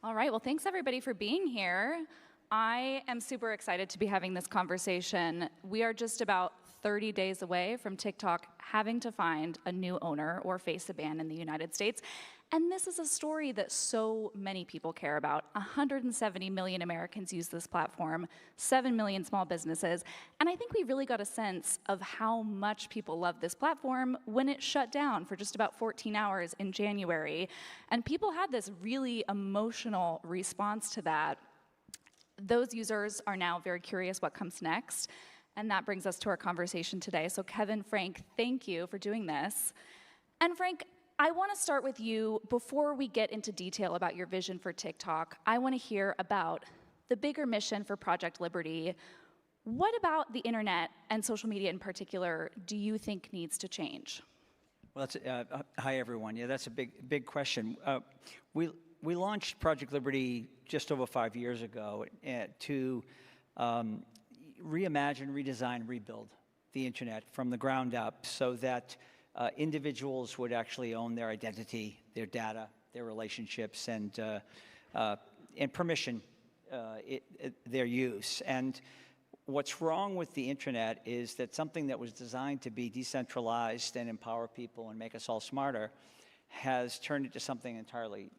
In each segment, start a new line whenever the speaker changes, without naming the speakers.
All right, well, thanks everybody for being here. I am super excited to be having this conversation. We are just about 30 days away from TikTok having to find a new owner or face a ban in the United States. And this is a story that so many people care about. 170 million Americans use this platform, 7 million small businesses. And I think we really got a sense of how much people love this platform when it shut down for just about 14 hours in January. And people had this really emotional response to that. Those users are now very curious what comes next. And that brings us to our conversation today. So Kevin, Frank, thank you for doing this. And Frank, I want to start with you. Before we get into detail about your vision for TikTok, I want to hear about the bigger mission for Project Liberty. What about the internet and social media in particular do you think needs to change?
Well, hi everyone. Yeah, that's a big question. We launched Project Liberty just over 5 years ago to reimagine, redesign, rebuild the internet from the ground up so that individuals would actually own their identity, their data, their relationships, and permission their use. And what's wrong with the internet is that something that was designed to be decentralized and empower people and make us all smarter has turned into something entirely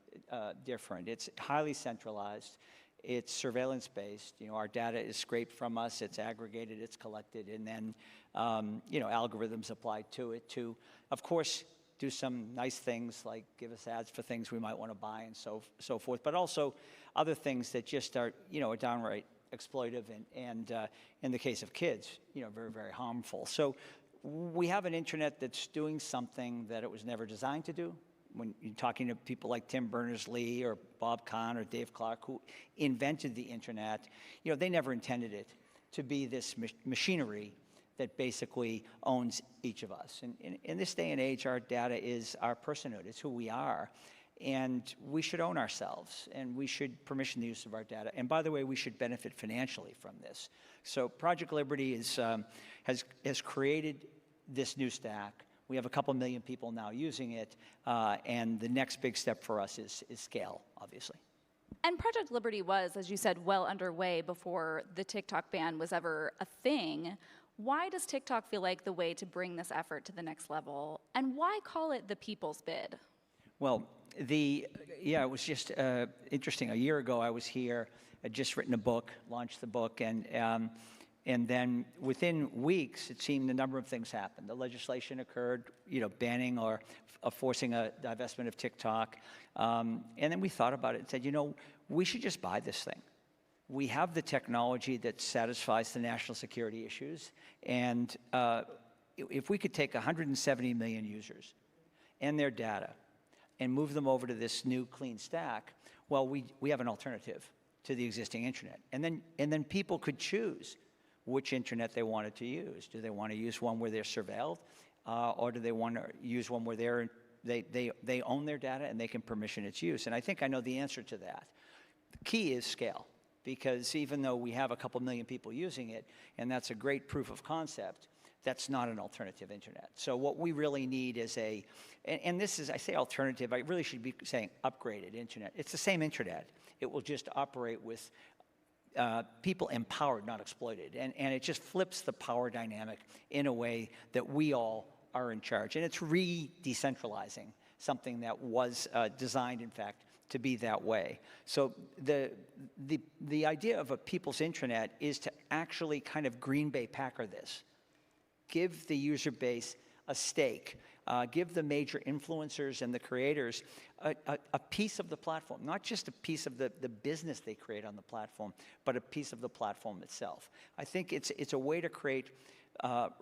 different. It's highly centralized. It's surveillance-based. You know, our data is scraped from us. It's aggregated. It's collected, and then algorithms applied to it to, of course, do some nice things like give us ads for things we might want to buy and so forth, but also other things that just are are downright exploitive and in the case of kids, very, very harmful. So we have an internet that's doing something that it was never designed to do. When you're talking to people like Tim Berners-Lee or Bob Kahn or Dave Clark, who invented the internet, they never intended it to be this machinery that basically owns each of us. And in this day and age, our data is our personhood. It's who we are. And we should own ourselves, and we should permission the use of our data. And by the way, we should benefit financially from this. So Project Liberty has created this new stack. We have a couple million people now using it, and the next big step for us is scale, obviously.
And Project Liberty was, as you said, well underway before the TikTok ban was ever a thing. Why does TikTok feel like the way to bring this effort to the next level? And why call it the people's bid?
Well, it was just interesting. A year ago, I was here. I'd just written a book, launched the book, and then within weeks, it seemed a number of things happened. The legislation occurred, banning or forcing a divestment of TikTok. And then we thought about it and said, we should just buy this thing. We have the technology that satisfies the national security issues. And if we could take 170 million users and their data and move them over to this new clean stack, well, we have an alternative to the existing internet. And then people could choose which internet they wanted to use. Do they want to use one where they're surveilled, or do they want to use one where they own their data and they can permission its use? And I think I know the answer to that. The key is scale, because even though we have a couple million people using it, and that's a great proof of concept, that's not an alternative internet. So what we really need is and this is, I say alternative, I really should be saying upgraded internet. It's the same internet. It will just operate with people empowered, not exploited. And it just flips the power dynamic in a way that we all are in charge. And it's re-decentralizing something that was designed, in fact, to be that way. So the idea of a people's internet is to actually kind of Green Bay Packer this. Give the user base a stake. Give the major influencers and the creators a piece of the platform, not just a piece of the business they create on the platform, but a piece of the platform itself. I think it's a way to create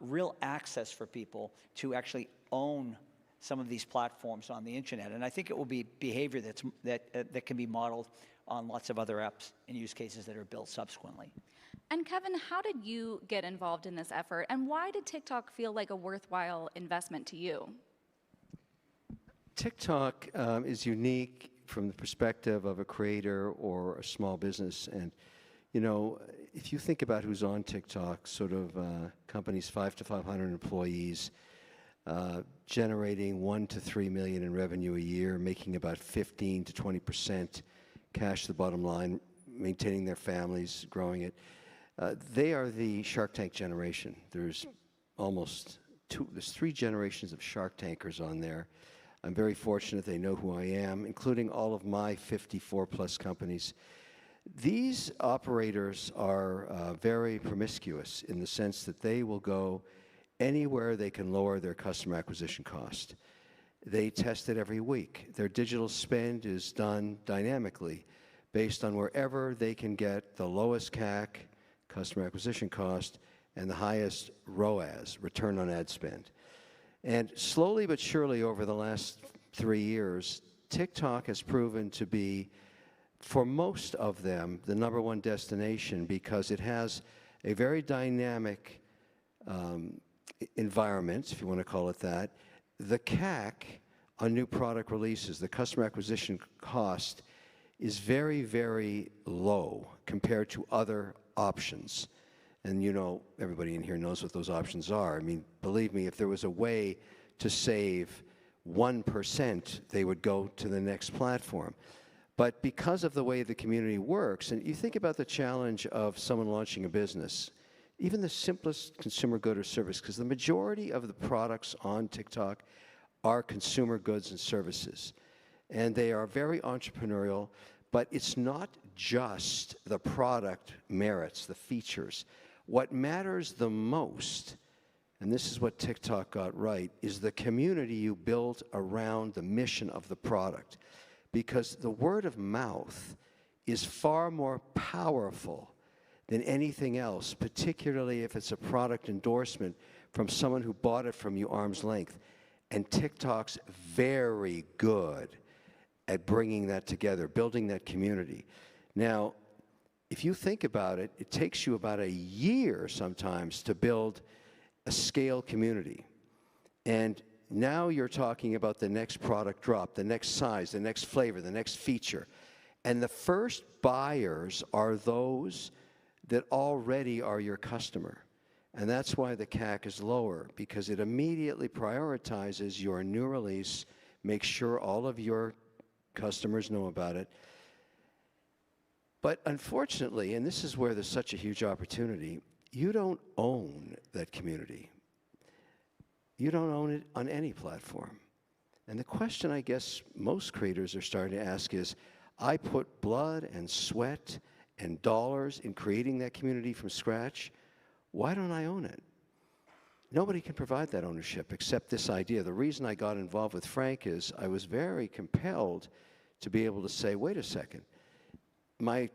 real access for people to actually own some of these platforms on the internet. And I think it will be behavior that can be modeled on lots of other apps and use cases that are built subsequently.
And Kevin, how did you get involved in this effort? And why did TikTok feel like a worthwhile investment to you?
TikTok is unique from the perspective of a creator or a small business. And, if you think about who's on TikTok, sort of companies 5 to 500 employees, generating 1 to 3 million in revenue a year, making about 15 to 20% cash to the bottom line, maintaining their families, growing it. They are the Shark Tank generation. There's there's 3 generations of Shark Tankers on there. I'm very fortunate they know who I am, including all of my 54 plus companies. These operators are very promiscuous in the sense that they will go anywhere they can lower their customer acquisition cost. They test it every week. Their digital spend is done dynamically based on wherever they can get the lowest CAC, customer acquisition cost, and the highest ROAS, return on ad spend. And slowly but surely over the last 3 years, TikTok has proven to be, for most of them, the #1 destination because it has a very dynamic environment, if you want to call it that. The CAC on new product releases, the customer acquisition cost, is very, very low compared to other options. And you know, everybody in here knows what those options are. I mean, believe me, if there was a way to save 1%, they would go to the next platform. But because of the way the community works, and you think about the challenge of someone launching a business, even the simplest consumer good or service, because the majority of the products on TikTok are consumer goods and services. And they are very entrepreneurial, but it's not just the product merits, the features. What matters the most, and this is what TikTok got right, is the community you build around the mission of the product. Because the word of mouth is far more powerful than anything else, particularly if it's a product endorsement from someone who bought it from you arm's length. And TikTok's very good at bringing that together, building that community. Now, if you think about it, it takes you about a year sometimes to build a scale community. And now you're talking about the next product drop, the next size, the next flavor, the next feature. And the first buyers are those that already are your customer. And that's why the CAC is lower, because it immediately prioritizes your new release, makes sure all of your customers know about it. But unfortunately, and this is where there's such a huge opportunity, you don't own that community. You don't own it on any platform. And the question I guess most creators are starting to ask is, I put blood and sweat and dollars in creating that community from scratch. Why don't I own it? Nobody can provide that ownership except this idea. The reason I got involved with Frank is I was very compelled to be able to say, wait a second, my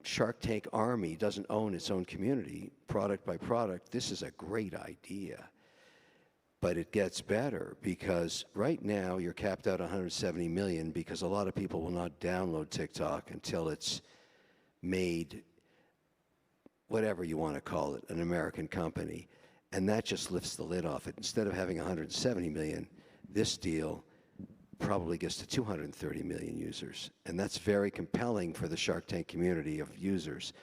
Shark Tank army doesn't own its own community, product by product. This is a great idea. But it gets better because right now you're capped out 170 million because a lot of people will not download TikTok until it's made, whatever you want to call it, an American company. And that just lifts the lid off it. Instead of having 170 million, this deal probably gets to 230 million users. And that's very compelling for the Shark Tank community of users.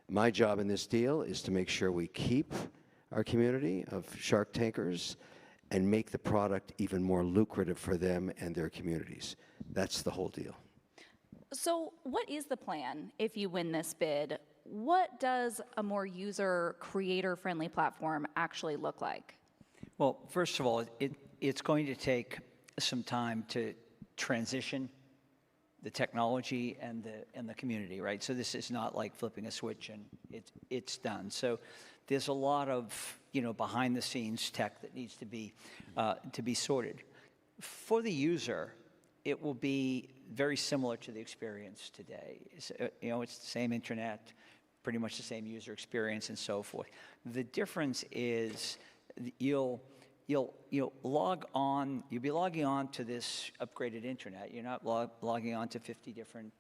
My job in this deal is to make sure we keep our community of Shark Tankers and make the product even more lucrative for them and their communities. That's the whole deal.
So what is the plan if you win this bid? What does a more user, creator-friendly platform actually look like?
Well, first of all, it's going to take some time to transition the technology and the community, right? So this is not like flipping a switch and it's done. So there's a lot of behind the scenes tech that needs to be sorted. For the user, it will be very similar to the experience today. It's the same internet, pretty much the same user experience and so forth. The difference is you'll log on, you'll be logging on to this upgraded internet. You're not logging on to 50 different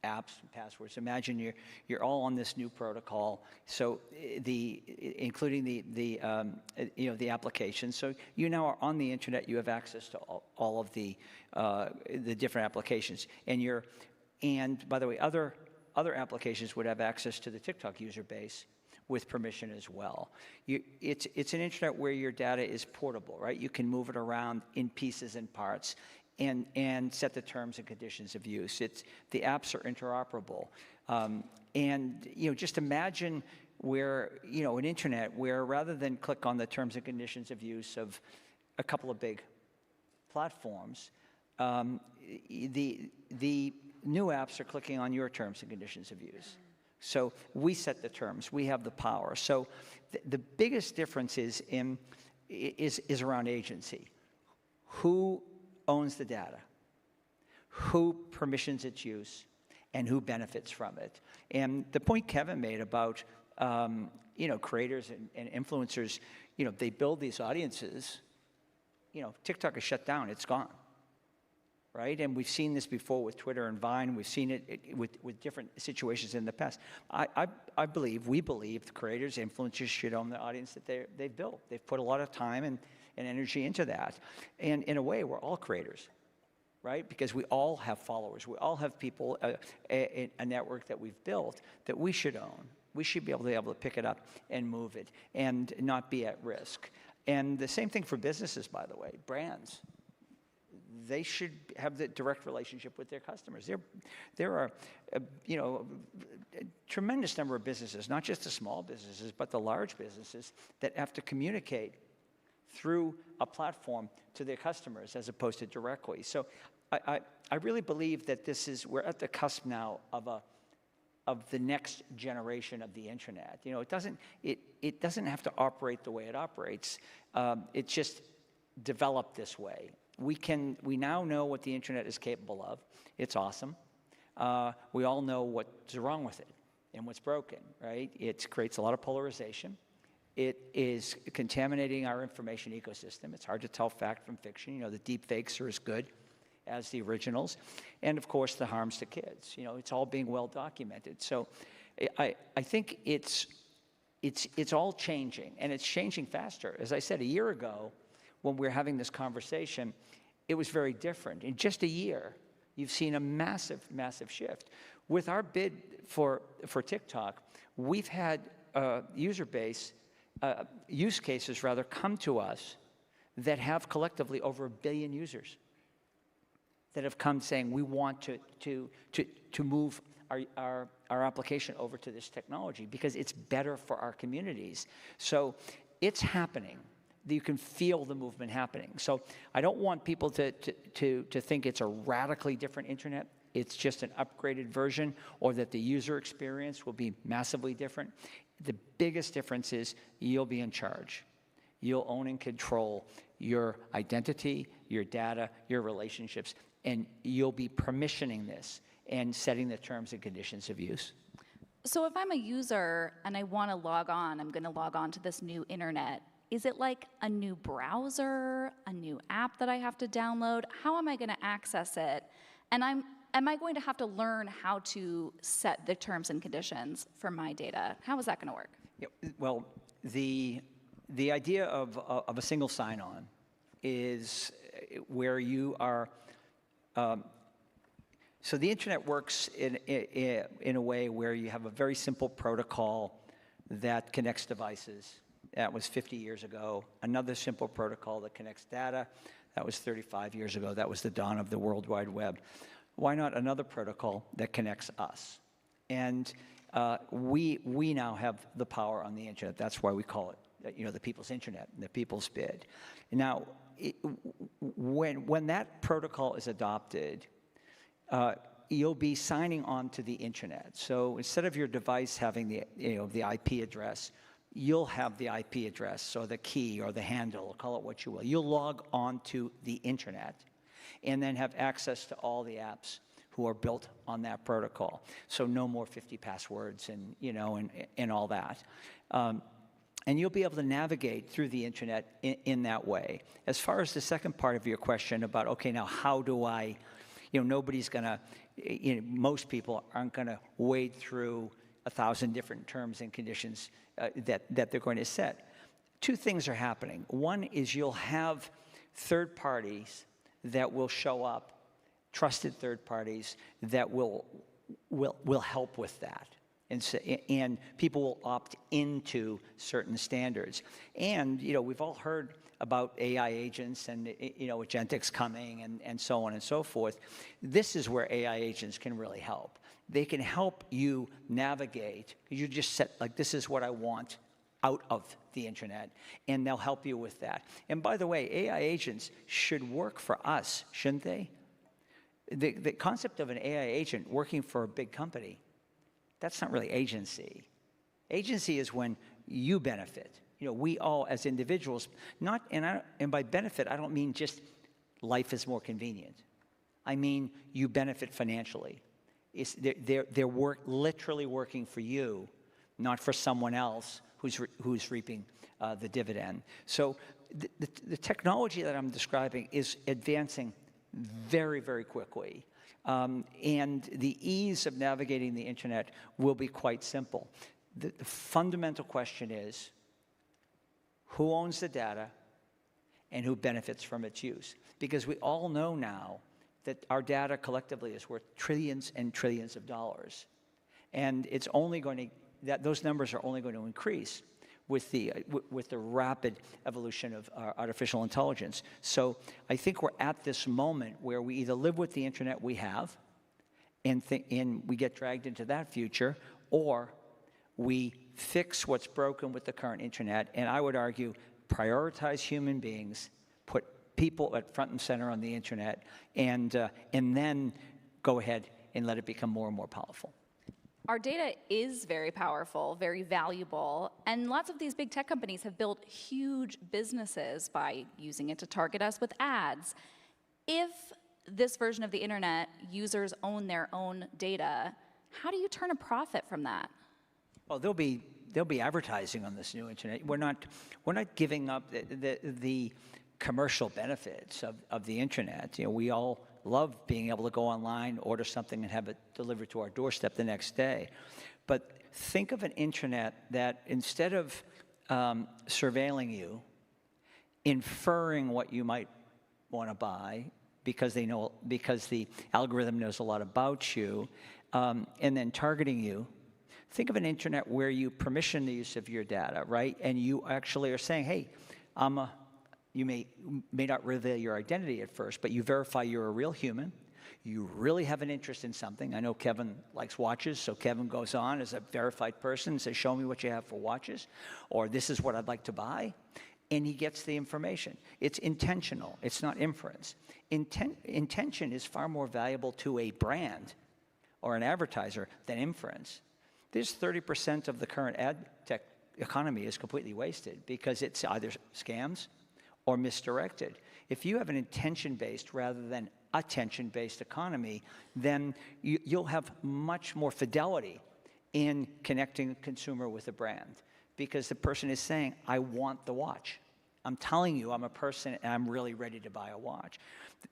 apps and passwords. Imagine you're all on this new protocol. So including the application. So you now are on the internet. You have access to all of the different applications. And by the way, other applications would have access to the TikTok user base with permission as well. It's an internet where your data is portable, right? You can move it around in pieces and parts. and set the terms and conditions of use. The apps are interoperable. And just imagine where, an internet where rather than click on the terms and conditions of use of a couple of big platforms, the new apps are clicking on your terms and conditions of use. So we set the terms. We have the power. So the biggest difference is around agency. Who owns the data? Who permissions its use? And who benefits from it? And the point Kevin made about creators and influencers, they build these audiences. TikTok is shut down. It's gone. Right? And we've seen this before with Twitter and Vine. We've seen it with different situations in the past. We believe the creators, influencers should own the audience that they've built. They've put a lot of time and energy into that. And in a way, we're all creators, right? Because we all have followers. We all have people, a network that we've built that we should own. We should be able to pick it up and move it and not be at risk. And the same thing for businesses, by the way, brands. They should have the direct relationship with their customers. There are, a tremendous number of businesses, not just the small businesses, but the large businesses that have to communicate through a platform to their customers as opposed to directly. So I really believe that we're at the cusp now of the next generation of the internet. It doesn't have to operate the way it operates. It just developed this way. We now know what the internet is capable of. It's awesome. We all know what's wrong with it and what's broken, right? It creates a lot of polarization. It is contaminating our information ecosystem. It's hard to tell fact from fiction. The deep fakes are as good as the originals. And of course, the harms to kids. It's all being well documented. So I think it's all changing, and it's changing faster. As I said, a year ago, when we were having this conversation, it was very different. In just a year, you've seen a massive, massive shift. With our bid for TikTok, we've had use cases come to us that have collectively over 1 billion users that have come saying, we want to move our application over to this technology because it's better for our communities. So it's happening. You can feel the movement happening. So I don't want people to think it's a radically different internet. It's just an upgraded version, or that the user experience will be massively different. The biggest difference is you'll be in charge. You'll own and control your identity, your data, your relationships, and you'll be permissioning this and setting the terms and conditions of use.
So if I'm a user and I want to log on, I'm going to log on to this new internet. Is it like a new browser, a new app that I have to download? How am I going to access it? And am I going to have to learn how to set the terms and conditions for my data? How is that going to work?
Yeah, well, the idea of a single sign-on is where you are. So the internet works in a way where you have a very simple protocol that connects devices. That was 50 years ago. Another simple protocol that connects data. That was 35 years ago. That was the dawn of the World Wide Web. Why not another protocol that connects us? And we now have the power on the internet. That's why we call it, the people's internet, the people's bid. Now, when that protocol is adopted, you'll be signing on to the internet. So instead of your device having the IP address, you'll have the IP address or the key or the handle, call it what you will. You'll log on to the internet and then have access to all the apps who are built on that protocol. So no more 50 passwords and all that. And you'll be able to navigate through the internet in that way. As far as the second part of your question about, okay, now how do I, nobody's gonna, most people aren't gonna wade through 1,000 different terms and conditions that they're going to set. Two things are happening. One is you'll have third parties that will show up, trusted third parties that will help with that. And people will opt into certain standards. And, we've all heard about AI agents and agentics coming and so on and so forth. This is where AI agents can really help. They can help you navigate. You just set, like, this is what I want out of the internet, and they'll help you with that. And by the way, AI agents should work for us, shouldn't they? The concept of an AI agent working for a big company, that's not really agency. Agency is when you benefit. We all as individuals, and by benefit, I don't mean just life is more convenient. I mean you benefit financially. They're literally working for you, not for someone else who's reaping the dividend. So the technology that I'm describing is advancing very, very quickly. And the ease of navigating the internet will be quite simple. The fundamental question is, who owns the data and who benefits from its use? Because we all know now that our data collectively is worth trillions and trillions of dollars. And it's only going to, those numbers are only going to increase with the rapid evolution of artificial intelligence. So I think we're at this moment where we either live with the internet we have and we get dragged into that future, or we fix what's broken with the current internet, and I would argue prioritize human beings, put people at front and center on the internet, and then go ahead and let it become more and more powerful.
Our data is very powerful, very valuable, and lots of these big tech companies have built huge businesses by using it to target us with ads. If this version of the internet, users own their own data, how do you turn a profit from that?
Well, there'll be advertising on this new internet. We're not giving up the commercial benefits of the internet. We all love being able to go online, order something, and have it delivered to our doorstep the next day. But think of an internet that instead of surveilling you, inferring what you might want to buy because the algorithm knows a lot about you, and then targeting you. Think of an internet where you permission the use of your data, right? And you actually are saying, hey, you may not reveal your identity at first, but you verify you're a real human. You really have an interest in something. I know Kevin likes watches, so Kevin goes on as a verified person and says, show me what you have for watches, or this is what I'd like to buy. And he gets the information. It's intentional. It's not inference. Intention is far more valuable to a brand or an advertiser than inference. There's 30% of the current ad tech economy is completely wasted because it's either scams or misdirected. If you have an intention-based rather than attention-based economy, then you'll have much more fidelity in connecting a consumer with a brand, because the person is saying, I want the watch. I'm telling you I'm a person and I'm really ready to buy a watch.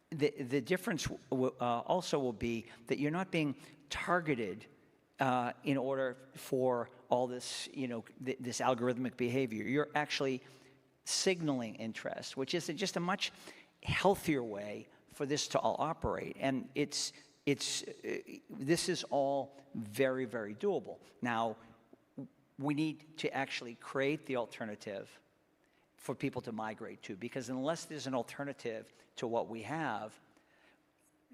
The difference also will be that you're not being targeted in order for all this, this algorithmic behavior. You're actually signaling interest, which is just a much healthier way for this to all operate. And this is all very, very doable. Now, we need to actually create the alternative for people to migrate to, because unless there's an alternative to what we have,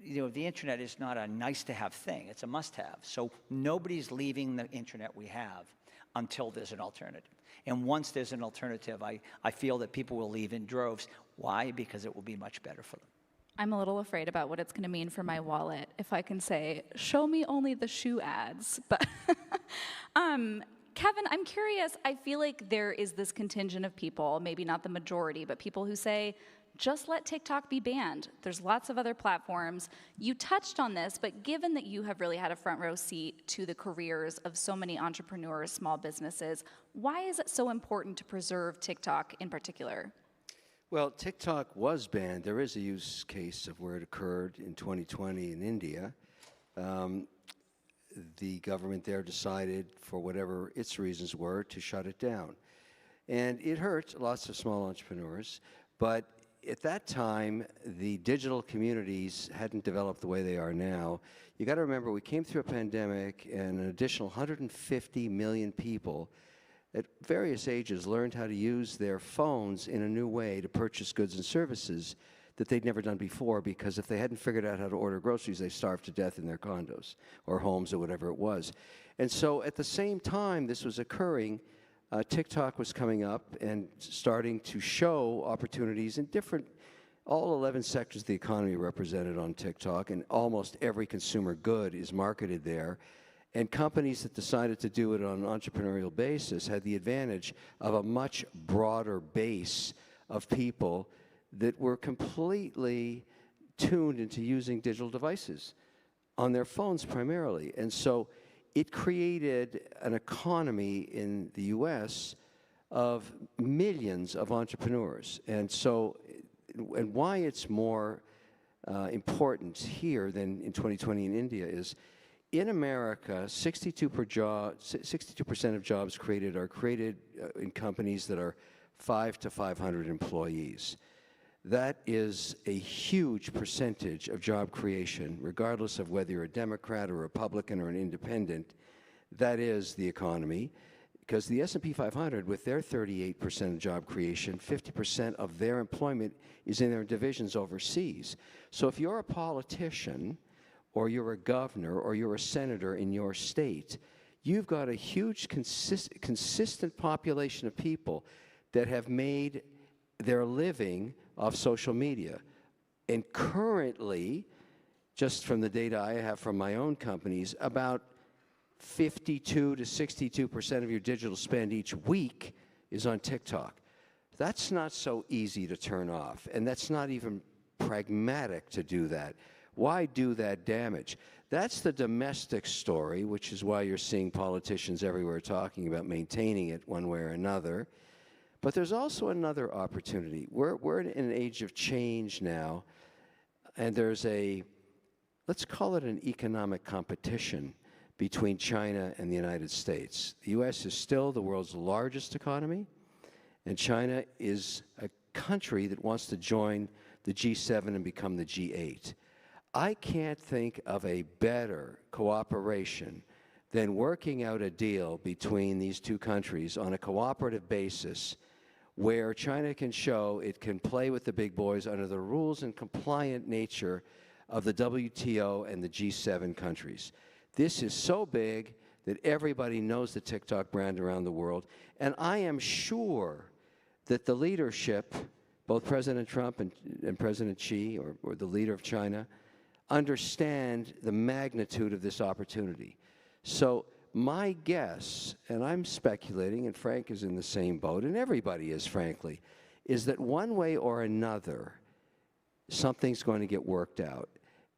the internet is not a nice-to-have thing. It's a must-have. So nobody's leaving the internet we have until there's an alternative. And once there's an alternative, I feel that people will leave in droves. Why? Because it will be much better for them.
I'm a little afraid about what it's going to mean for my wallet if I can say, show me only the shoe ads. But Kevin, I'm curious. I feel like there is this contingent of people, maybe not the majority, but people who say, just let TikTok be banned. There's lots of other platforms. You touched on this, but given that you have really had a front row seat to the careers of so many entrepreneurs, small businesses, why is it so important to preserve TikTok in particular?
Well, TikTok was banned. There is a use case of where it occurred in 2020 in India. The government there decided, for whatever its reasons were, to shut it down. And it hurt lots of small entrepreneurs, but at that time, the digital communities hadn't developed the way they are now. You got to remember, we came through a pandemic, and an additional 150 million people at various ages learned how to use their phones in a new way to purchase goods and services that they'd never done before, because if they hadn't figured out how to order groceries, they starved to death in their condos or homes or whatever it was. And so at the same time this was occurring, TikTok was coming up and starting to show opportunities in all 11 sectors of the economy represented on TikTok, and almost every consumer good is marketed there. And companies that decided to do it on an entrepreneurial basis had the advantage of a much broader base of people that were completely tuned into using digital devices on their phones primarily. And so it created an economy in the US of millions of entrepreneurs. And so, and why it's more important here than in 2020 in India is, in America, 62% of jobs created are created in companies that are 5 to 500 employees. That is a huge percentage of job creation, regardless of whether you're a Democrat or a Republican or an independent. That is the economy, because the S&P 500, with their 38% of job creation, 50% of their employment is in their divisions overseas. So if you're a politician, or you're a governor, or you're a senator in your state, you've got a huge consistent population of people that have made their living off social media. And currently, just from the data I have from my own companies, about 52 to 62% of your digital spend each week is on TikTok. That's not so easy to turn off, and that's not even pragmatic to do that. Why do that damage? That's the domestic story, which is why you're seeing politicians everywhere talking about maintaining it one way or another. But there's also another opportunity. We're in an age of change now, and there's let's call it an economic competition between China and the United States. The U.S. is still the world's largest economy, and China is a country that wants to join the G7 and become the G8. I can't think of a better cooperation than working out a deal between these two countries on a cooperative basis, where China can show it can play with the big boys under the rules and compliant nature of the WTO and the G7 countries. This is so big that everybody knows the TikTok brand around the world, and I am sure that the leadership, both President Trump and President Xi, or the leader of China, understand the magnitude of this opportunity. So my guess, and I'm speculating, and Frank is in the same boat, and everybody is, frankly, is that one way or another, something's going to get worked out.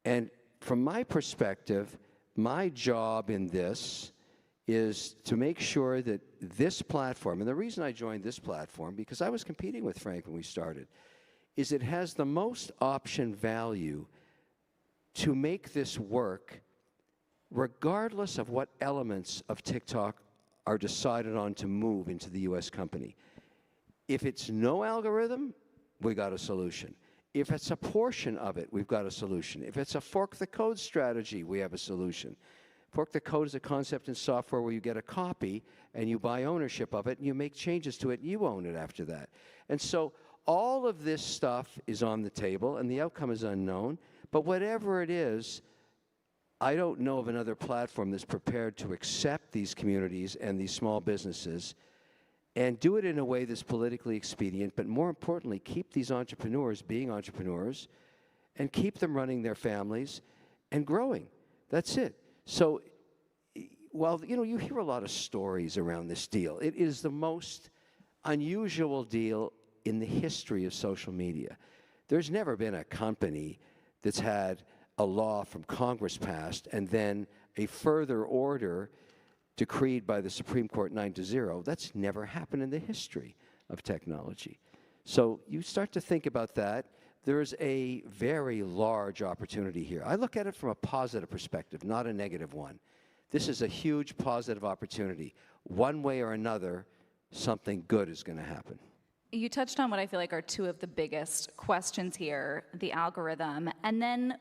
And from my perspective, my job in this is to make sure that this platform, and the reason I joined this platform, because I was competing with Frank when we started, is it has the most option value to make this work regardless of what elements of TikTok are decided on to move into the U.S. company. If it's no algorithm, we got a solution. If it's a portion of it, we've got a solution. If it's a fork the code strategy, we have a solution. Fork the code is a concept in software where you get a copy and you buy ownership of it and you make changes to it and you own it after that. And so all of this stuff is on the table and the outcome is unknown. But whatever it is, I don't know of another platform that's prepared to accept these communities and these small businesses and do it in a way that's politically expedient, but more importantly, keep these entrepreneurs being entrepreneurs and keep them running their families and growing. That's it. So while, you hear a lot of stories around this deal, it is the most unusual deal in the history of social media. There's never been a company that's had a law from Congress passed and then a further order decreed by the Supreme Court 9-0. That's never happened in the history of technology. So you start to think about that. There's a very large opportunity here. I look at it from a positive perspective, not a negative one. This is a huge positive opportunity. One way or another, something good is going to happen.
You touched on what I feel like are two of the biggest questions here, the algorithm, and then,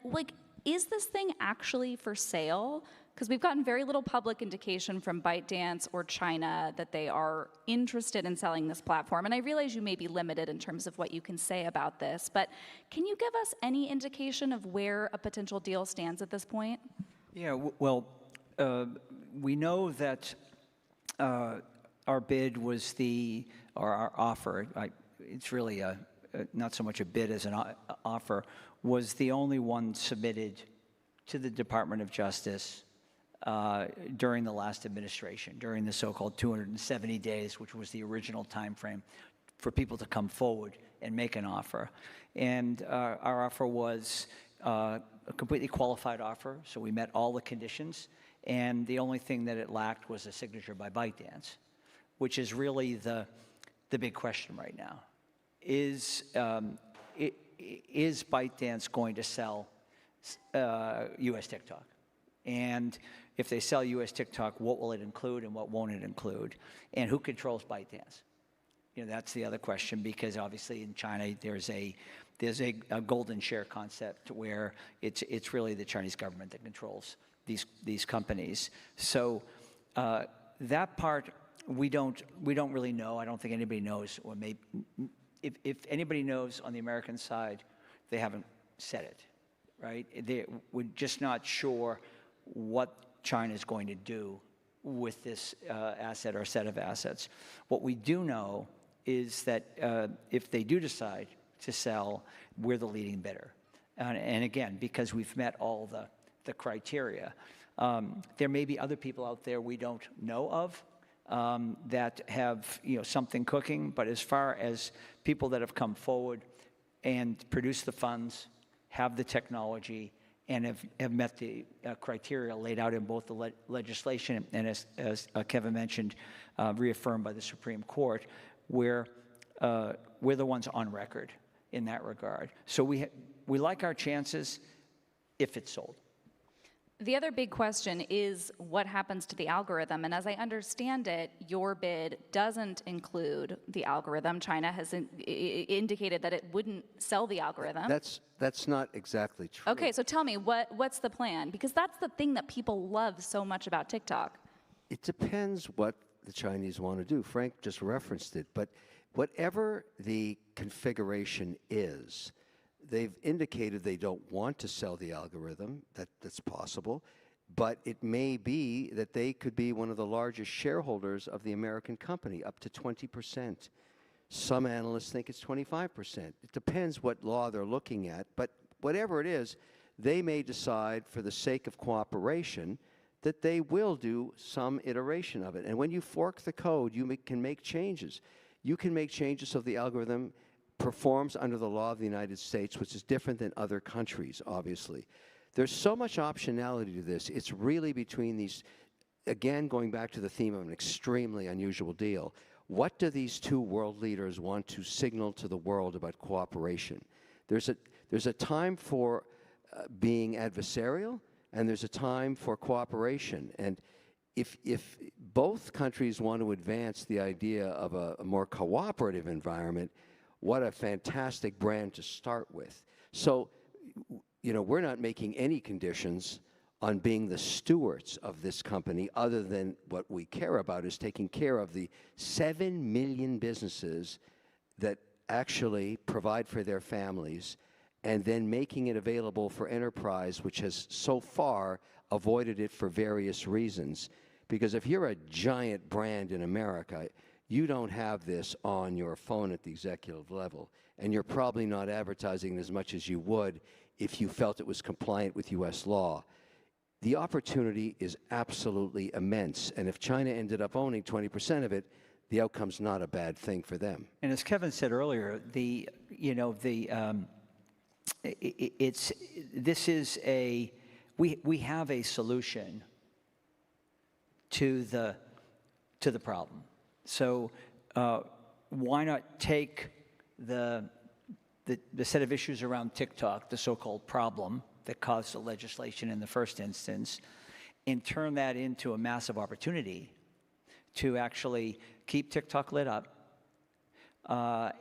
is this thing actually for sale? Because we've gotten very little public indication from ByteDance or China that they are interested in selling this platform. And I realize you may be limited in terms of what you can say about this, but can you give us any indication of where a potential deal stands at this point?
Yeah, well, we know that our bid was or our offer, it's really not so much a bid as an offer, was the only one submitted to the Department of Justice during the last administration, during the so-called 270 days, which was the original time frame for people to come forward and make an offer. And our offer was a completely qualified offer, so we met all the conditions, and the only thing that it lacked was a signature by ByteDance, which is really the big question right now. Is ByteDance going to sell U.S. TikTok? And if they sell U.S. TikTok, what will it include and what won't it include? And who controls ByteDance? That's the other question, because obviously in China there's a golden share concept where it's really the Chinese government that controls these companies. So that part we don't really know. I don't think anybody knows, or maybe if anybody knows on the American side, they haven't said it, right? We're just not sure what China is going to do with this asset or set of assets. What we do know is that if they do decide to sell, we're the leading bidder. And again, because we've met all the criteria. There may be other people out there we don't know of that have something cooking, but as far as people that have come forward and produced the funds, have the technology, and have met the criteria laid out in both the legislation and, as Kevin mentioned, reaffirmed by the Supreme Court, we're the ones on record in that regard. So we like our chances if it's sold.
The other big question is what happens to the algorithm. And as I understand it, your bid doesn't include the algorithm. China has indicated that it wouldn't sell the algorithm.
That's not exactly true.
Okay, so tell me, what's the plan? Because that's the thing that people love so much about TikTok.
It depends what the Chinese want to do. Frank just referenced it, but whatever the configuration is, they've indicated they don't want to sell the algorithm. That's possible. But it may be that they could be one of the largest shareholders of the American company, up to 20%. Some analysts think it's 25%. It depends what law they're looking at. But whatever it is, they may decide for the sake of cooperation that they will do some iteration of it. And when you fork the code, you can make changes. You can make changes so the algorithm performs under the law of the United States, which is different than other countries, obviously. There's so much optionality to this. It's really between these, again, going back to the theme of an extremely unusual deal. What do these two world leaders want to signal to the world about cooperation? There's a time for being adversarial, and there's a time for cooperation. And if both countries want to advance the idea of a more cooperative environment, what a fantastic brand to start with. So, we're not making any conditions on being the stewards of this company, other than what we care about is taking care of the 7 million businesses that actually provide for their families, and then making it available for enterprise, which has so far avoided it for various reasons. Because if you're a giant brand in America, you don't have this on your phone at the executive level, and you're probably not advertising as much as you would if you felt it was compliant with U.S. law. The opportunity is absolutely immense, and if China ended up owning 20% of it, the outcome's not a bad thing for them.
And as Kevin said earlier, we have a solution to the problem. So why not take the set of issues around TikTok, the so-called problem that caused the legislation in the first instance, and turn that into a massive opportunity to actually keep TikTok lit up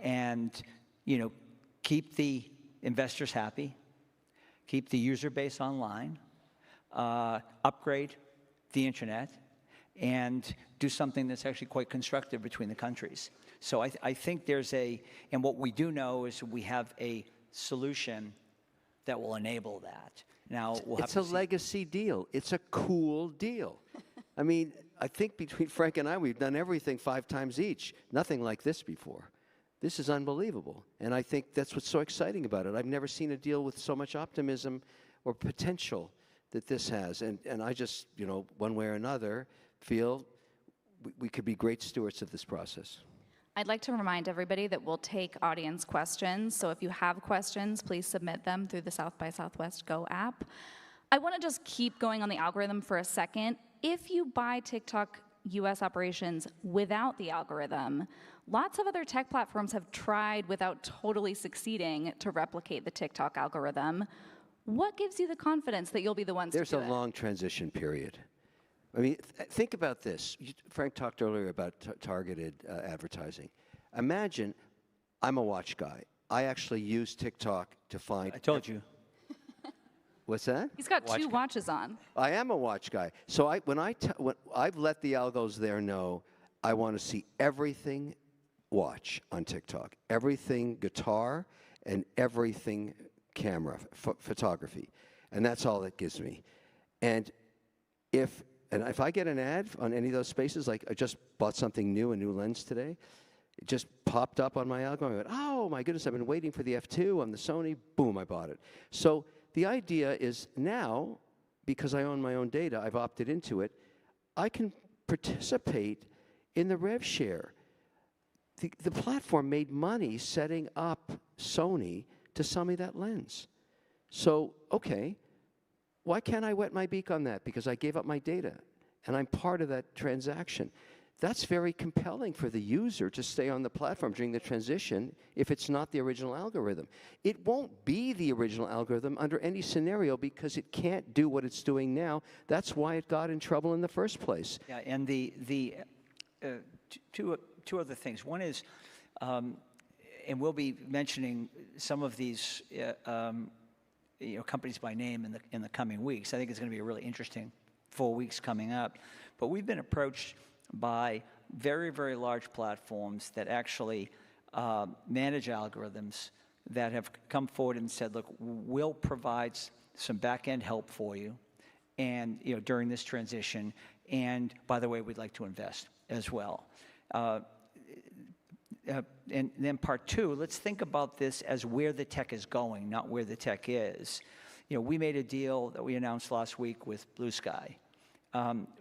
and keep the investors happy, keep the user base online, upgrade the internet and do something that's actually quite constructive between the countries. So I think there's and what we do know is we have a solution that will enable that. Now, we'll have
It's
to
a
see.
legacy deal. It's a cool deal. I mean, I think between Frank and I, we've done everything 5 times each. Nothing like this before. This is unbelievable. And I think that's what's so exciting about it. I've never seen a deal with so much optimism or potential that this has. And I just, one way or another, feel we could be great stewards of this process.
I'd like to remind everybody that we'll take audience questions. So if you have questions, please submit them through the South by Southwest Go app. I want to just keep going on the algorithm for a second. If you buy TikTok US operations without the algorithm, lots of other tech platforms have tried without totally succeeding to replicate the TikTok algorithm. What gives you the confidence that you'll be the ones
There's
to do
a
it?
long transition period. I mean, think about this. Frank talked earlier about targeted advertising. Imagine I'm a watch guy. I actually use TikTok to find...
I told you.
What's that?
He's got 2 watches on.
I am a watch guy. So when I've let the algos there know I want to see everything watch on TikTok, everything guitar and everything camera, photography. And that's all it gives me. And if I get an ad on any of those spaces, like I just bought something new, a new lens today, it just popped up on my algorithm. I went, oh my goodness, I've been waiting for the F2 on the Sony. Boom, I bought it. So the idea is now, because I own my own data, I've opted into it, I can participate in the rev share. The platform made money setting up Sony to sell me that lens. So, okay, why can't I wet my beak on that? Because I gave up my data, and I'm part of that transaction. That's very compelling for the user to stay on the platform during the transition if it's not the original algorithm. It won't be the original algorithm under any scenario because it can't do what it's doing now. That's why it got in trouble in the first place.
Yeah, and two other things. One is, and we'll be mentioning some of these companies by name in the coming weeks. I think it's going to be a really interesting 4 weeks coming up. But we've been approached by very, very large platforms that actually manage algorithms that have come forward and said, look, we'll provide some back-end help for you and during this transition. And by the way, we'd like to invest as well. And then part 2, let's think about this as where the tech is going, not where the tech is. We made a deal that we announced last week with Blue Sky.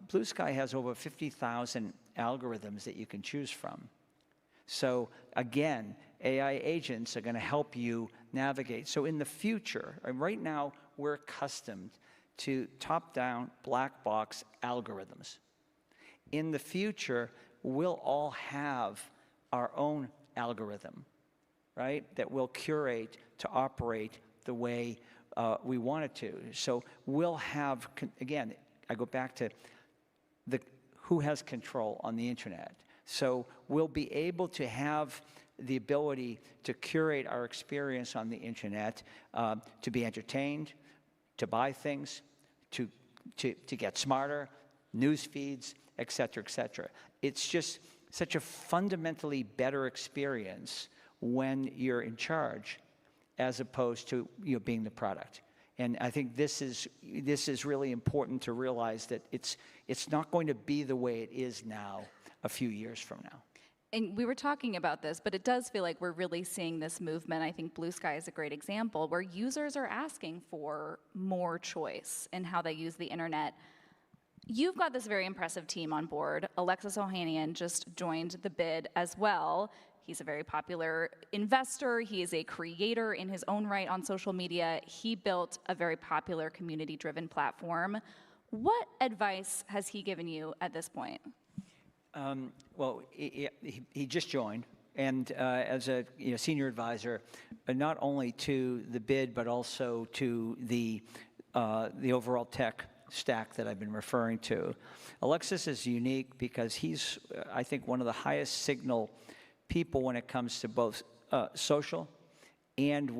Blue Sky has over 50,000 algorithms that you can choose from. So again, AI agents are going to help you navigate. So in the future, right now, we're accustomed to top-down black box algorithms. In the future, we'll all have our own algorithm, right, that will curate to operate the way we want it to. So we'll have, again, I go back to who has control on the internet. So we'll be able to have the ability to curate our experience on the internet, to be entertained, to buy things, to get smarter, news feeds, et cetera, et cetera. It's just such a fundamentally better experience when you're in charge as opposed to being the product. And I think this is really important to realize that it's not going to be the way it is now a few years from now.
And we were talking about this, but it does feel like we're really seeing this movement. I think Blue Sky is a great example where users are asking for more choice in how they use the internet. You've got this very impressive team on board. Alexis Ohanian just joined the bid as well. He's a very popular investor. He is a creator in his own right on social media. He built a very popular community-driven platform. What advice has he given you at this point?
Well, he just joined, and as a senior advisor, not only to the bid but also to the overall tech stack that I've been referring to. Alexis is unique because he's, I think, one of the highest signal people when it comes to both social and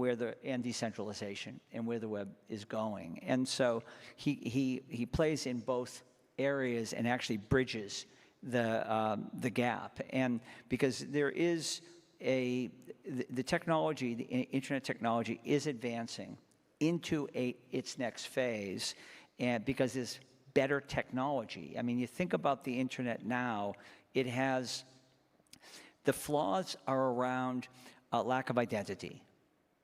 decentralization and where the web is going. And so he plays in both areas and actually bridges the gap. And because there is the technology, the internet technology is advancing into its next phase, and because there's better technology. I mean, you think about the internet now, it has, the flaws are around lack of identity,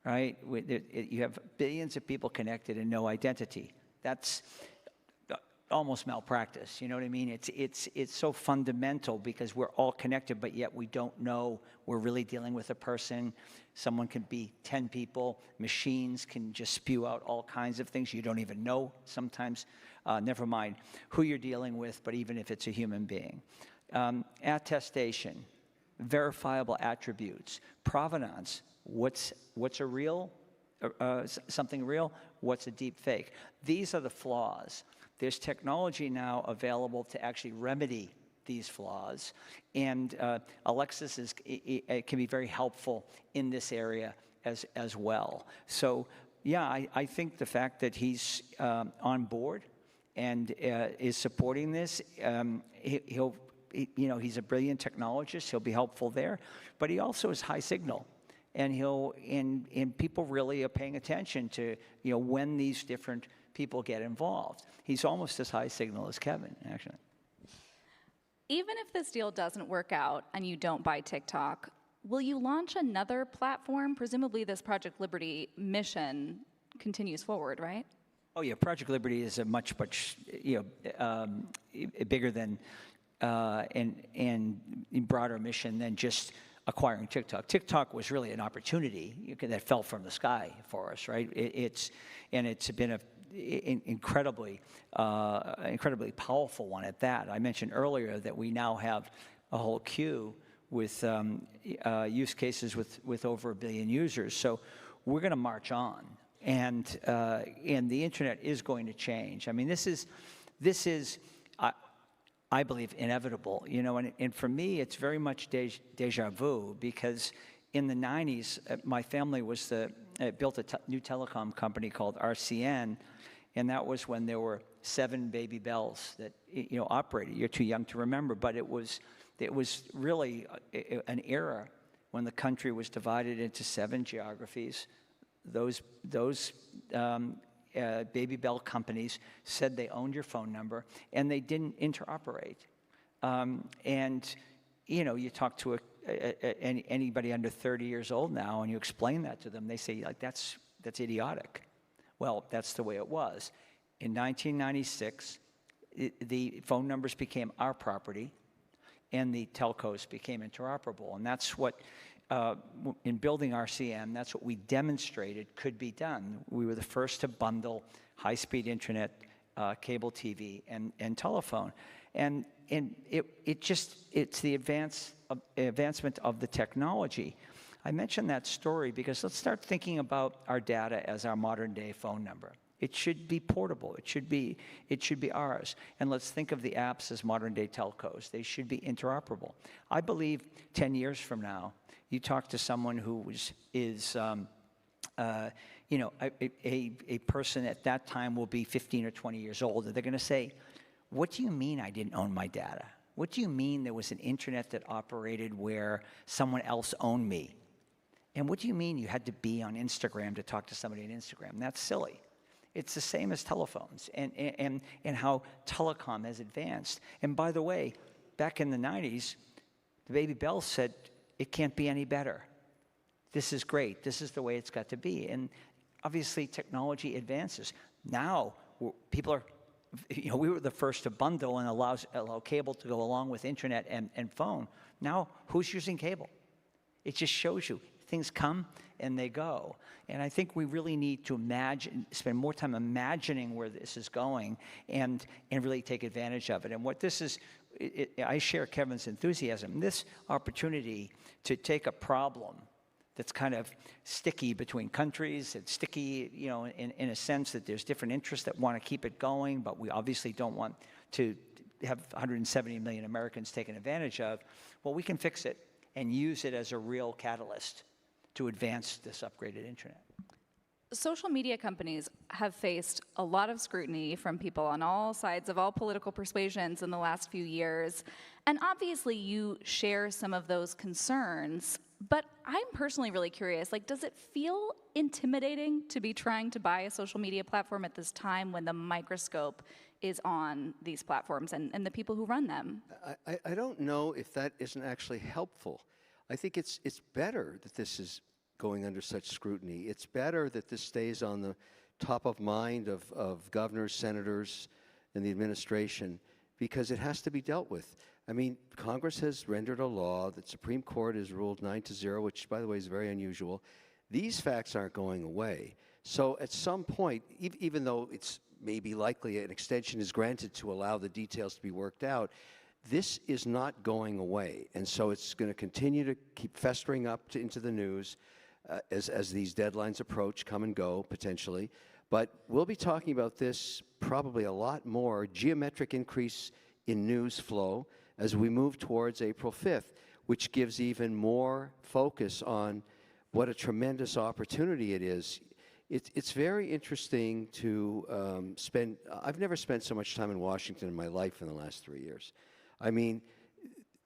right? You have billions of people connected and no identity. That's almost malpractice, you know what I mean? It's so fundamental because we're all connected, but yet we don't know we're really dealing with a person. Someone can be 10 people. Machines can just spew out all kinds of things you don't even know sometimes, never mind who you're dealing with, but even if it's a human being. Attestation, verifiable attributes, provenance, what's a real, something real, what's a deep fake. These are the flaws. There's technology now available to actually remedy these flaws, and Alexis can be very helpful in this area as well. So yeah, I think the fact that he's on board and is supporting this, he's a brilliant technologist. He'll be helpful there, but he also is high signal. And and people really are paying attention to when these different people get involved. He's almost as high signal as Kevin, actually.
Even if this deal doesn't work out and you don't buy TikTok, will you launch another platform? Presumably this Project Liberty mission continues forward, right?
Oh yeah, Project Liberty is a much bigger than and broader mission than just acquiring TikTok. TikTok was really an opportunity that fell from the sky for us, right? It's been an incredibly powerful one at that. I mentioned earlier that we now have a whole queue with use cases with over 1 billion users. So we're going to march on, and the internet is going to change. I mean, this is. I believe inevitable, and for me, it's very much deja vu, because in the 90s, my family built a new telecom company called RCN, and that was when there were 7 Baby Bells that operated. You're too young to remember, but it was really an era when the country was divided into 7 geographies. Those Baby Bell companies said they owned your phone number, and they didn't interoperate. And you talk to anybody under 30 years old now, and you explain that to them, they say, like, that's idiotic. Well, that's the way it was. In 1996, the phone numbers became our property, and the telcos became interoperable, and that's what. In building RCN, that's what we demonstrated could be done. We were the first to bundle high-speed internet, cable TV, and telephone, and it's the advancement of the technology. I mentioned that story because let's start thinking about our data as our modern-day phone number. It should be portable. It should be ours. And let's think of the apps as modern-day telcos. They should be interoperable. I believe 10 years from now, you talk to someone who is a person at that time will be 15 or 20 years old, and they're going to say, "What do you mean I didn't own my data? What do you mean there was an internet that operated where someone else owned me? And what do you mean you had to be on Instagram to talk to somebody on Instagram? That's silly." It's the same as telephones and how telecom has advanced. And by the way, back in the 90s, the Baby Bell said, it can't be any better. This is great. This is the way it's got to be. And obviously, technology advances. Now, people are, we were the first to bundle and allow cable to go along with internet and phone. Now, who's using cable? It just shows you. Things come and they go. And I think we really need to spend more time imagining where this is going and really take advantage of it. And what this is, I share Kevin's enthusiasm. This opportunity to take a problem that's kind of sticky between countries, it's sticky, in a sense that there's different interests that want to keep it going, but we obviously don't want to have 170 million Americans taken advantage of. Well, we can fix it and use it as a real catalyst to advance this upgraded internet.
Social media companies have faced a lot of scrutiny from people on all sides of all political persuasions in the last few years. And obviously, you share some of those concerns. But I'm personally really curious, like, does it feel intimidating to be trying to buy a social media platform at this time when the microscope is on these platforms and the people who run them?
I don't know if that isn't actually helpful. I think it's better that this is going under such scrutiny. It's better that this stays on the top of mind of governors, senators, and the administration, because it has to be dealt with. I mean, Congress has rendered a law, the Supreme Court has ruled 9-0, which, by the way, is very unusual. These facts aren't going away. So at some point, even though it's maybe likely an extension is granted to allow the details to be worked out, this is not going away. And so it's going to continue to keep festering up into the news as these deadlines approach, come and go, potentially. But we'll be talking about this probably a lot more, geometric increase in news flow as we move towards April 5th, which gives even more focus on what a tremendous opportunity it is. It's very interesting to spend, I've never spent so much time in Washington in my life in the last 3 years. I mean,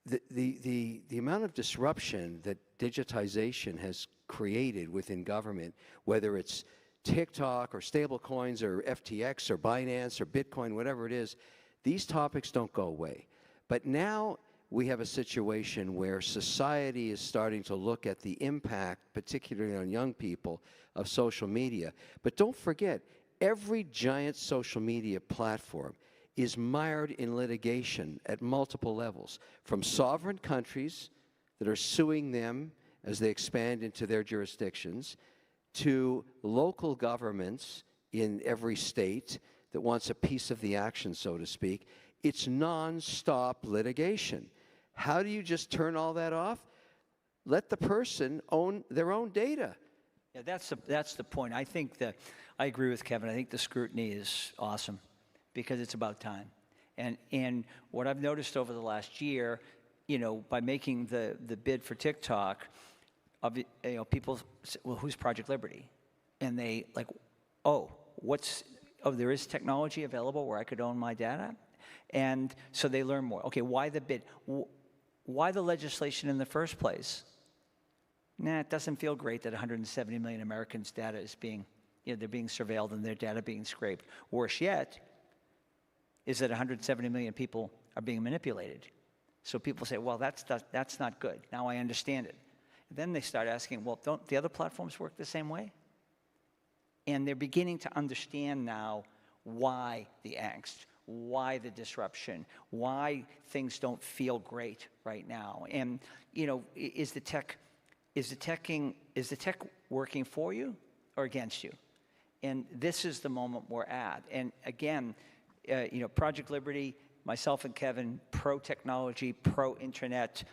the amount of disruption that digitization has created within government, whether it's TikTok or stablecoins or FTX or Binance or Bitcoin, whatever it is, these topics don't go away. But now we have a situation where society is starting to look at the impact, particularly on young people, of social media. But don't forget, every giant social media platform is mired in litigation at multiple levels, from sovereign countries that are suing them as they expand into their jurisdictions, to local governments in every state that wants a piece of the action, so to speak. It's nonstop litigation. How do you just turn all that off? Let the person own their own data.
Yeah, that's the point. I think that I agree with Kevin. I think the scrutiny is awesome because it's about time. And what I've noticed over the last year, you know, by making the bid for TikTok, people say, well, who's Project Liberty? And they like, there is technology available where I could own my data? And so they learn more. Okay, why the bid? Why the legislation in the first place? Nah, it doesn't feel great that 170 million Americans' data is being, they're being surveilled and their data being scraped. Worse yet is that 170 million people are being manipulated. So people say, well, that's not good. Now I understand it. And then they start asking, well, don't the other platforms work the same way? And they're beginning to understand now why the angst, why the disruption, why things don't feel great right now. And, is the tech working for you or against you? And this is the moment we're at. And again, Project Liberty, myself and Kevin, pro-technology, pro-internet,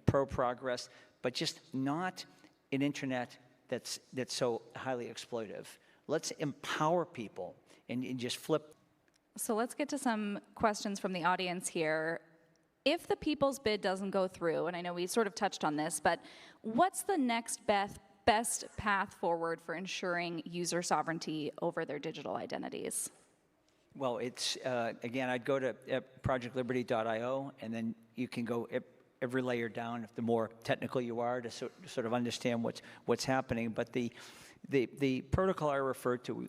pro-progress, but just not an internet that's so highly exploitive. Let's empower people and just flip.
So let's get to some questions from the audience here. If the people's bid doesn't go through, and I know we sort of touched on this, but what's the next best path forward for ensuring user sovereignty over their digital identities?
Well, it's, again, I'd go to projectliberty.io, and then you can go every layer down, the more technical you are, to sort of understand what's happening. But the protocol I referred to,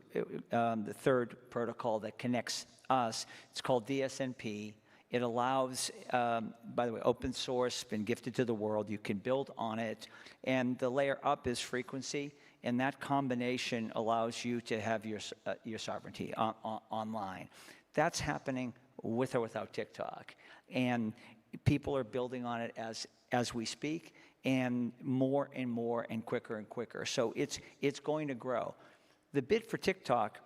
the third protocol that connects us, it's called DSNP. It allows, by the way, open source, been gifted to the world. You can build on it. And the layer up is frequency. And that combination allows you to have your sovereignty online. That's happening with or without TikTok. And people are building on it as we speak, and more and quicker and quicker. So it's going to grow. The bid for TikTok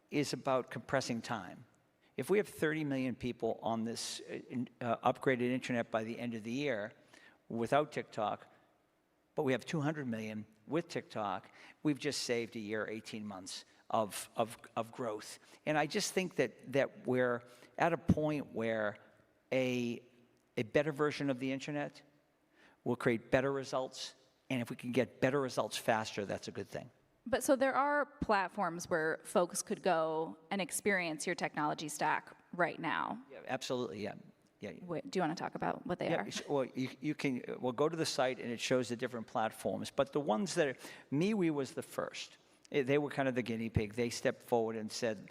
is about compressing time. If we have 30 million people on this upgraded internet by the end of the year without TikTok, but we have 200 million with TikTok, we've just saved a year, 18 months of growth. And I just think that we're at a point where a better version of the internet will create better results, and if we can get better results faster, that's a good thing.
But so there are platforms where folks could go and experience your technology stack right now.
Yeah, absolutely, yeah. Yeah.
Do you want to talk about what they
Yeah,
are?
well, you can, well, go to the site and it shows the different platforms. But the ones that are, MeWe was the first. They were kind of the guinea pig. They stepped forward and said,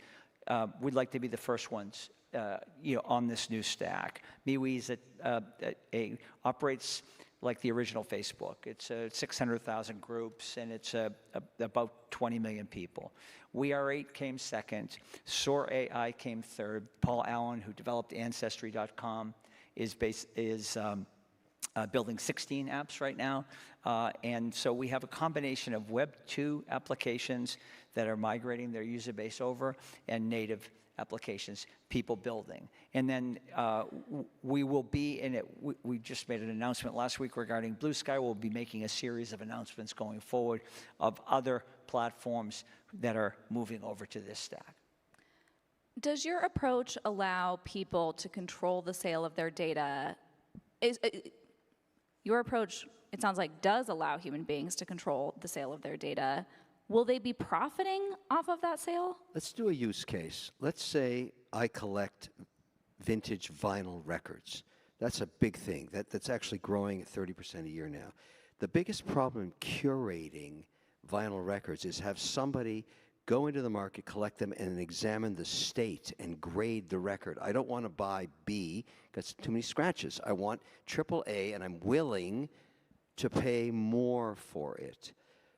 we'd like to be the first ones, on this new stack. MeWe is operates like the original Facebook. It's 600,000 groups, and it's about 20 million people. We Are 8 came second. Soar AI came third. Paul Allen, who developed Ancestry.com, is building 16 apps right now. And so we have a combination of Web 2 applications that are migrating their user base over, and native applications, people building. And then we will be in it. We just made an announcement last week regarding Blue Sky. We'll be making a series of announcements going forward of other platforms that are moving over to this stack.
Does your approach allow people to control the sale of their data? Your approach, it sounds like, does allow human beings to control the sale of their data. Will they be profiting off of that sale?
Let's do a use case. Let's say I collect vintage vinyl records. That's a big thing. That's actually growing at 30% a year now. The biggest problem curating vinyl records is have somebody go into the market, collect them, and examine the state and grade the record. I don't want to buy B, because too many scratches. I want AAA, and I'm willing to pay more for it.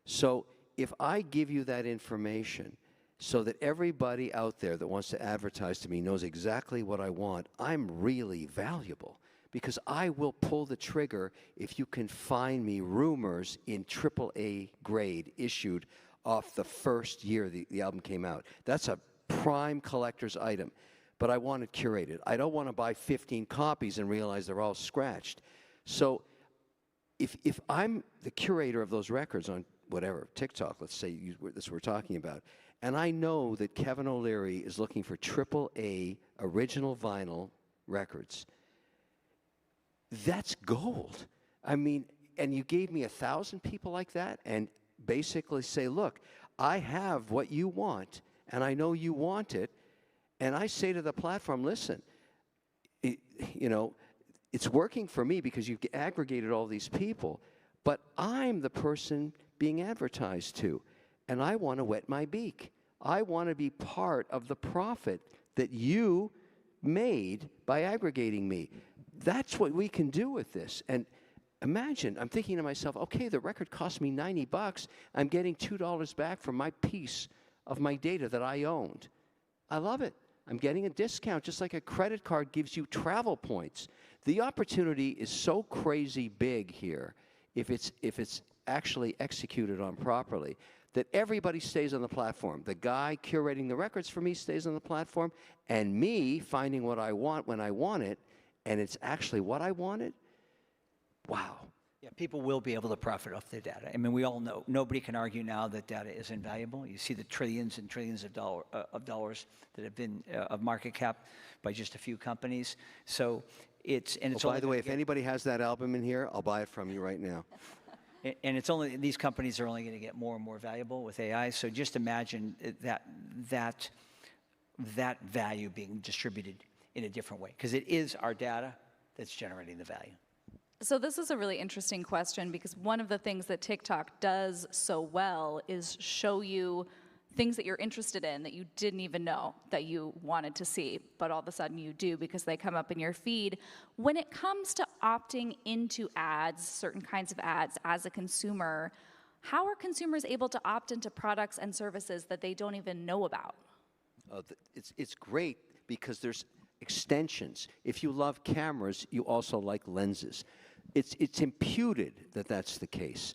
So if I give you that information so that everybody out there that wants to advertise to me knows exactly what I want, I'm really valuable, because I will pull the trigger if you can find me rumors in AAA grade issued off the first year the album came out. That's a prime collector's item, but I want it curated. I don't want to buy 15 copies and realize they're all scratched. So if I'm the curator of those records on whatever, TikTok, let's say this we're talking about, and I know that Kevin O'Leary is looking for AAA original vinyl records, that's gold. I mean, and you gave me 1,000 people like that, and basically say, look, I have what you want, and I know you want it, and I say to the platform, listen, it's working for me because you've aggregated all these people, but I'm the person being advertised to, and I want to wet my beak. I want to be part of the profit that you made by aggregating me. That's what we can do with this. And imagine, I'm thinking to myself, okay, the record cost me $90. I'm getting $2 back for my piece of my data that I owned. I love it. I'm getting a discount, just like a credit card gives you travel points. The opportunity is so crazy big here, if it's actually executed on properly, that everybody stays on the platform. The guy curating the records for me stays on the platform, and me finding what I want when I want it, and it's actually what I wanted. Wow.
Yeah, people will be able to profit off their data. I mean, we all know, nobody can argue now that data is invaluable. You see the trillions and trillions of dollars that have been of market cap by just a few companies. So it's, and it's
by the way, if anybody has that album in here, I'll buy it from you right now.
And it's only, these companies are only going to get more and more valuable with AI. So just imagine that value being distributed in a different way, because it is our data that's generating the value.
So this is a really interesting question, because one of the things that TikTok does so well is show you things that you're interested in that you didn't even know that you wanted to see, but all of a sudden you do because they come up in your feed. When it comes to opting into ads, certain kinds of ads as a consumer, how are consumers able to opt into products and services that they don't even know about?
It's great because there's extensions. If you love cameras, you also like lenses. It's imputed that that's the case.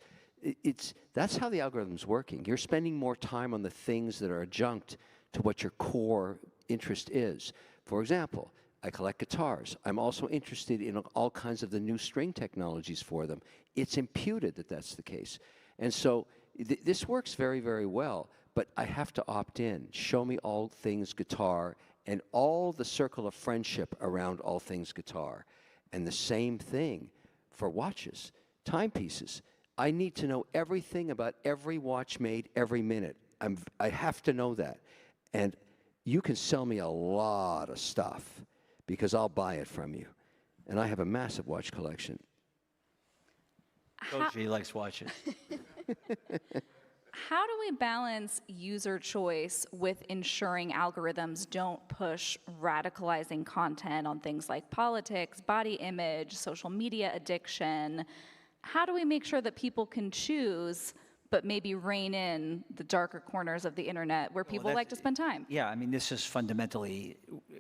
That's how the algorithm's working. You're spending more time on the things that are adjunct to what your core interest is. For example, I collect guitars. I'm also interested in all kinds of the new string technologies for them. It's imputed that that's the case. And so this works very, very well, but I have to opt in. Show me all things guitar and all the circle of friendship around all things guitar. And the same thing for watches, timepieces. I need to know everything about every watch made every minute. I have to know that. And you can sell me a lot of stuff because I'll buy it from you. And I have a massive watch collection.
Told you he likes watches.
How do we balance user choice with ensuring algorithms don't push radicalizing content on things like politics, body image, social media addiction? How do we make sure that people can choose, but maybe rein in the darker corners of the internet where people like to spend time?
Yeah, I mean, this is fundamentally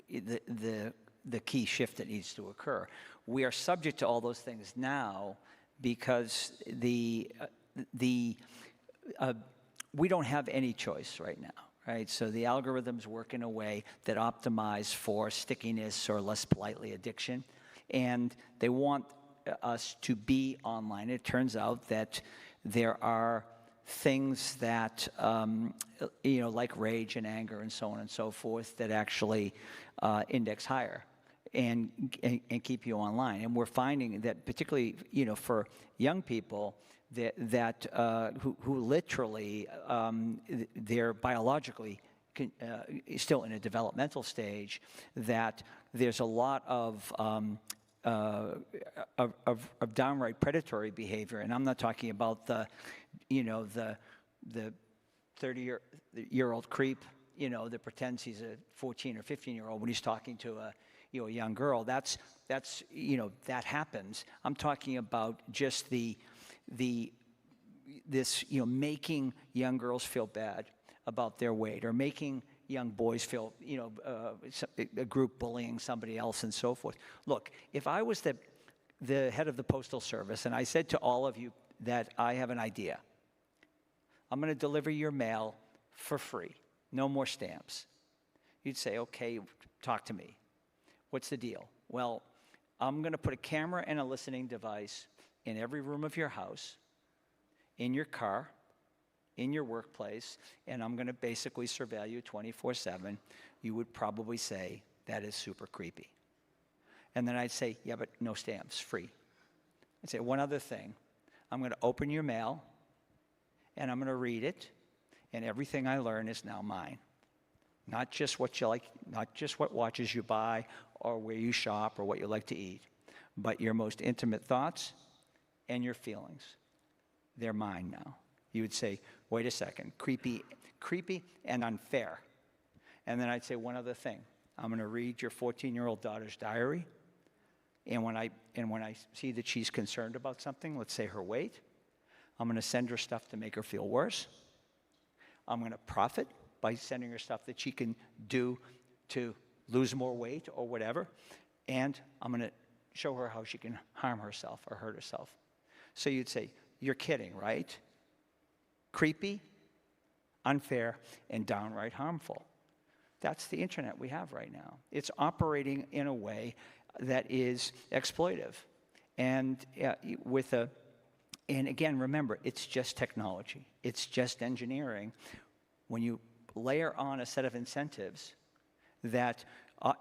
the key shift that needs to occur. We are subject to all those things now because we don't have any choice right now, right? So the algorithms work in a way that optimize for stickiness or less politely addiction, and they want us to be online. It turns out that there are things that, like rage and anger and so on and so forth that actually index higher and keep you online. And we're finding that particularly, for young people, who literally, they're biologically still in a developmental stage, that there's a lot of downright predatory behavior. And I'm not talking about the 30-year-old creep, that pretends he's a 14 or 15-year-old when he's talking to a young girl. That happens. I'm talking about just this making young girls feel bad about their weight, or making young boys feel, a group bullying somebody else and so forth. Look, if I was the head of the Postal Service and I said to all of you that I have an idea, I'm going to deliver your mail for free, no more stamps. You'd say, okay, talk to me. What's the deal? Well, I'm going to put a camera and a listening device in every room of your house, in your car, in your workplace, and I'm going to basically surveil you 24/7. You would probably say, that is super creepy. And then I'd say, yeah, but no stamps, free. I'd say, one other thing. I'm going to open your mail, and I'm going to read it, and everything I learn is now mine. Not just what you like, not just what watches you buy, or where you shop, or what you like to eat, but your most intimate thoughts and your feelings. They're mine now. You would say, wait a second, creepy and unfair. And then I'd say one other thing. I'm going to read your 14-year-old daughter's diary, and when I see that she's concerned about something, let's say her weight, I'm going to send her stuff to make her feel worse. I'm going to profit by sending her stuff that she can do to lose more weight or whatever, and I'm going to show her how she can harm herself or hurt herself. So you'd say, you're kidding, right? Creepy, unfair, and downright harmful. That's the internet we have right now. It's operating in a way that is exploitive. And and again, remember, it's just technology. It's just engineering. When you layer on a set of incentives that,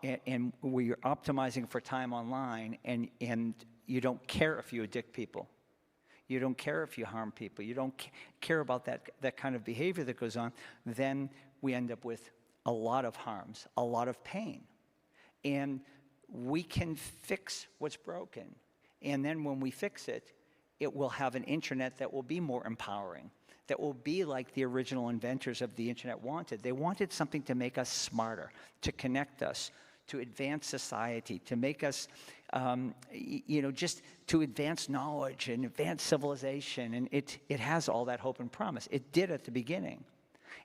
and where you're optimizing for time online, and you don't care if you addict people, you don't care if you harm people, you don't care about that kind of behavior that goes on, then we end up with a lot of harms, a lot of pain. And we can fix what's broken. And then when we fix it, it will have an internet that will be more empowering, that will be like the original inventors of the internet wanted. They wanted something to make us smarter, to connect us, to advance society, to make us, just to advance knowledge and advance civilization. And it has all that hope and promise. It did at the beginning.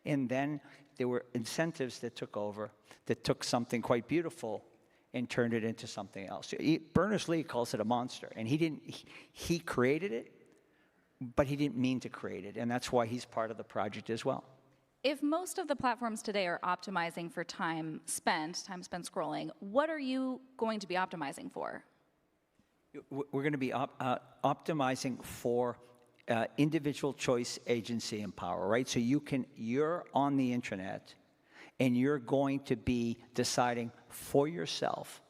And then there were incentives that took over, that took something quite beautiful and turned it into something else. Berners-Lee calls it a monster. And he created it, but he didn't mean to create it. And that's why he's part of the project as well.
If most of the platforms today are optimizing for time spent scrolling, what are you going to be optimizing for?
We're going to be optimizing for individual choice, agency, and power, right? So you're on the internet, and you're going to be deciding for yourself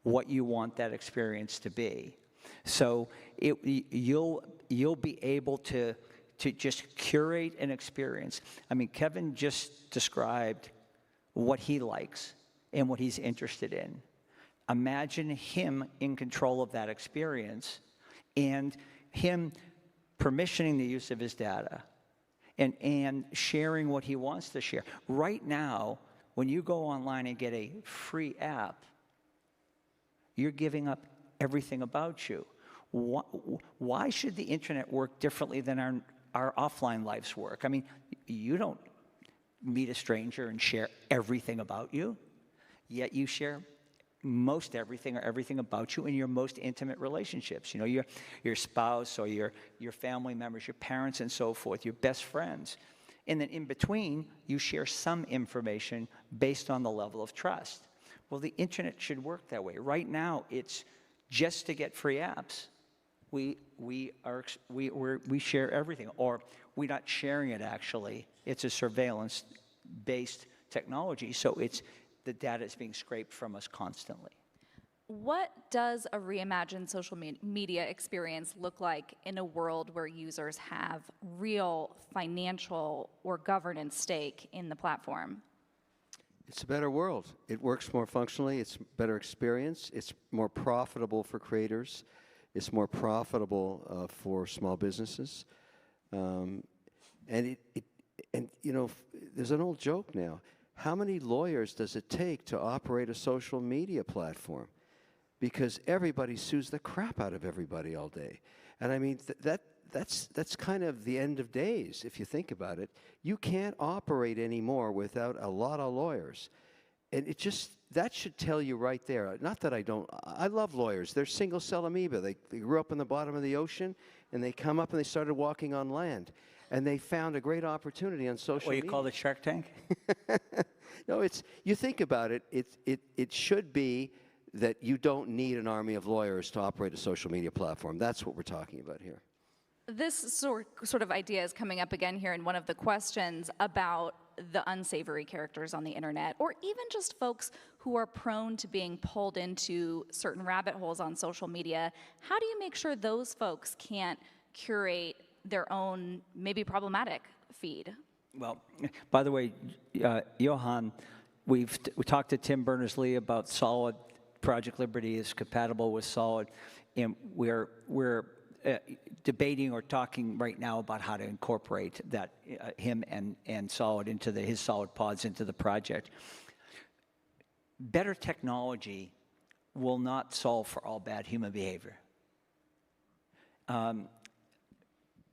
what you want that experience to be. So you'll be able to just curate an experience. I mean, Kevin just described what he likes and what he's interested in. Imagine him in control of that experience and him permissioning the use of his data and sharing what he wants to share. Right now, when you go online and get a free app, you're giving up everything about you. Why should the internet work differently than our offline lives work? I mean, you don't meet a stranger and share everything about you, yet you share most everything or everything about you in your most intimate relationships. You know, your spouse or your family members, your parents and so forth, your best friends. And then in between, you share some information based on the level of trust. Well, the internet should work that way. Right now, it's just to get free apps. We share everything, or we're not sharing it actually. It's a surveillance-based technology, so the data is being scraped from us constantly.
What does a reimagined social media experience look like in a world where users have real financial or governance stake in the platform?
It's a better world. It works more functionally. It's a better experience. It's more profitable for creators. It's more profitable for small businesses. And you know, there's an old joke now. How many lawyers does it take to operate a social media platform? Because everybody sues the crap out of everybody all day. And I mean, that's kind of the end of days, if you think about it. You can't operate anymore without a lot of lawyers. And that should tell you right there. Not that I love lawyers. They're single-cell amoeba. They grew up in the bottom of the ocean, and they come up and they started walking on land. And they found a great opportunity on social media.
What you call the Shark Tank?
No, you think about it, it should be that you don't need an army of lawyers to operate a social media platform. That's what we're talking about here.
This sort of idea is coming up again here in one of the questions about the unsavory characters on the internet, or even just folks who are prone to being pulled into certain rabbit holes on social media. How do you make sure those folks can't curate their own maybe problematic feed?
Well, by the way, Johan, we talked to Tim Berners-Lee about Solid. Project Liberty is compatible with Solid, and we're debating or talking right now about how to incorporate that him and Solid into his Solid pods into the project. Better technology will not solve for all bad human behavior.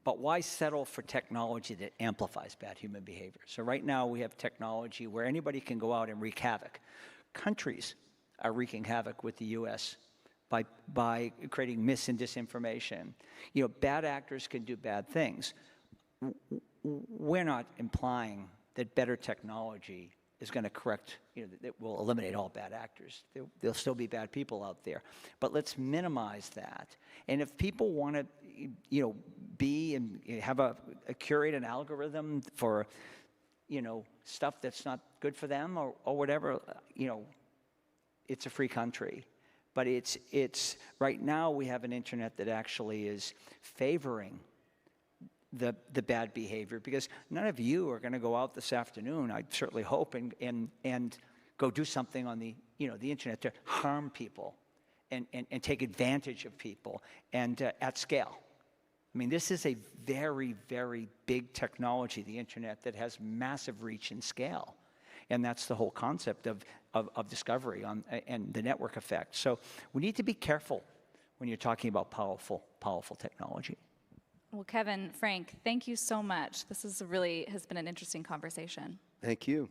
But why settle for technology that amplifies bad human behavior? So right now we have technology where anybody can go out and wreak havoc. Countries are wreaking havoc with the U.S. by creating mis and disinformation. You know, bad actors can do bad things. We're not implying that better technology is going to correct, you know, that will eliminate all bad actors. There'll still be bad people out there. But let's minimize that. And if people want to, you know, be and have curate an algorithm for, you know, stuff that's not good for them or whatever, you know, it's a free country. But it's right now we have an internet that actually is favoring the bad behavior, because none of you are going to go out this afternoon, I certainly hope, and go do something on the internet to harm people and take advantage of people and at scale. I mean, this is a very, very big technology, the internet, that has massive reach and scale. And that's the whole concept of discovery and the network effect. So we need to be careful when you're talking about powerful technology.
Well, Kevin, Frank, thank you so much. This has been an interesting conversation.
Thank you.